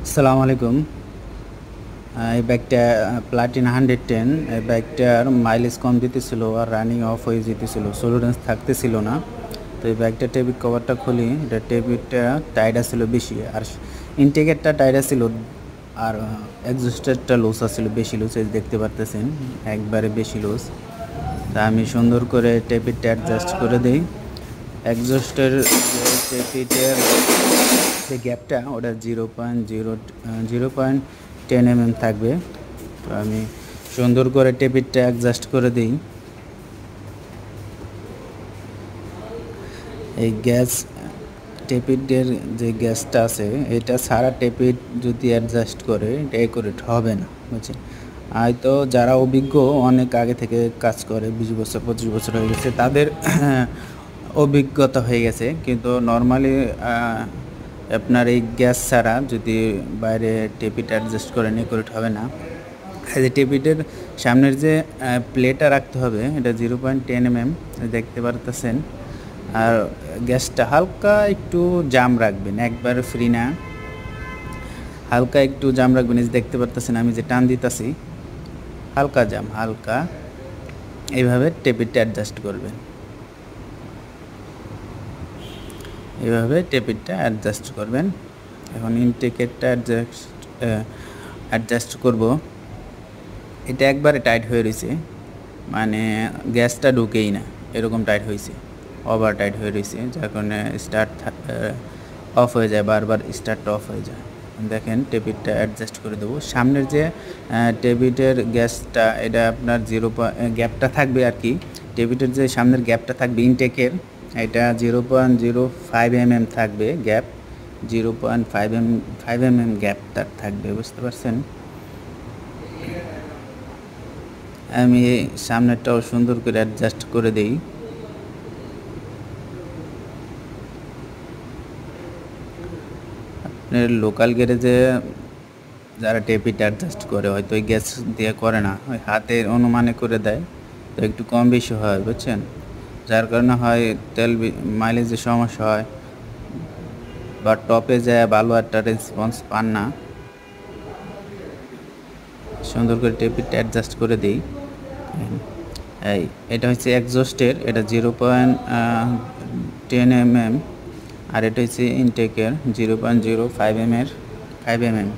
আসসালামু আলাইকুম। এই বাইকটা প্লাটিনা 110। এই বাইকটার মাইলেজ কম দিতেছিল আর রানিং অফ হয়ে যেতেছিল, সোলো রেঞ্জ থাকতেছিল না। তো এই বাইকটা টেবিট কভারটা খুলি, এটা টেবিটটা টাইট ছিল বেশি, আর ইনটেকেরটা টাইট ছিল, আর এক্সস্টারটা লুজ ছিল, বেশি লুজ। এই দেখতে পারতেছেন একবারে বেশি লুজ। তা আমি সুন্দর করে টেবিটটা অ্যাডজাস্ট করে দিই। এক্সস্টের টেবিটের যে গ্যাপটা ওটা 0.10 mm থাকবে। তো আমি সুন্দর করে টেপিটটা অ্যাডজাস্ট করে দিই। এই গ্যাস টেপিটের যে গ্যাসটা আছে, এটা সারা টেপিট যদি অ্যাডজাস্ট করে এটা অ্যাকুরেট হবে না, বুঝছেন। হয়তো যারা অভিজ্ঞ, অনেক আগে থেকে কাজ করে, 20 বছর 25 বছর হয়ে গেছে, তাদের অভিজ্ঞতা হয়ে গেছে। কিন্তু নর্মালি আপনার এই গ্যাস ছাড়া যদি বাইরে টেপিট অ্যাডজাস্ট করে অ্যাকুরেট হবে না। এই যে টেপিটের সামনের যে প্লেটটা রাখতে হবে, এটা 0.10 mm দেখতে পারতেছেন। আর গ্যাসটা হালকা একটু জাম রাখবেন, একবার ফ্রি না, হালকা একটু জাম রাখবেন। এই যে দেখতে পারতেছেন আমি যে টান দিতেছি, হালকা জাম, হালকা। এইভাবে টেপিটটা অ্যাডজাস্ট করবেন, এইভাবে টেপিটটা অ্যাডজাস্ট করবেন। এখন ইনটেকেরটা অ্যাডজাস্ট করব। এটা একবারে টাইট হয়ে রয়েছে, মানে গ্যাসটা ঢুকেই না, এরকম টাইট হয়েছে, ওভার টাইট হয়ে রয়েছে, যার কারণে স্টার্ট অফ হয়ে যায়, বারবার স্টার্টটা অফ হয়ে যায়। দেখেন টেবিটটা অ্যাডজাস্ট করে দেবো। সামনের যে টেবিটের গ্যাসটা, এটা আপনার গ্যাপটা থাকবে আর কি। টেবিটের যে সামনের গ্যাপটা থাকবে ইনটেকের, এটা 0.05 mm থাকবে গ্যাপ, 0.5 mm গ্যাপ তার থাকবে, বুঝতে পারছেন। আমি সামনেরটাও সুন্দর করে অ্যাডজাস্ট করে দেই। আপনার লোকাল গ্যারেজে যারা টেপিট অ্যাডজাস্ট করে, হয়তো ওই গ্যাস দিয়ে করে না, ওই হাতের অনুমানে করে দেয়, তো একটু কম বেশি হয়, বুঝছেন। যার কারণে হয় তেল মাইলেজের সমস্যা হয়, বা টপে যায় ভালো একটা রেসপন্স পান না। সুন্দর করে টেপিটটা অ্যাডজাস্ট করে দিই। এটা হচ্ছে এক্সস্টের, এটা 0.10 mm, আর এটা হচ্ছে ইনটেকের 0.05 mm।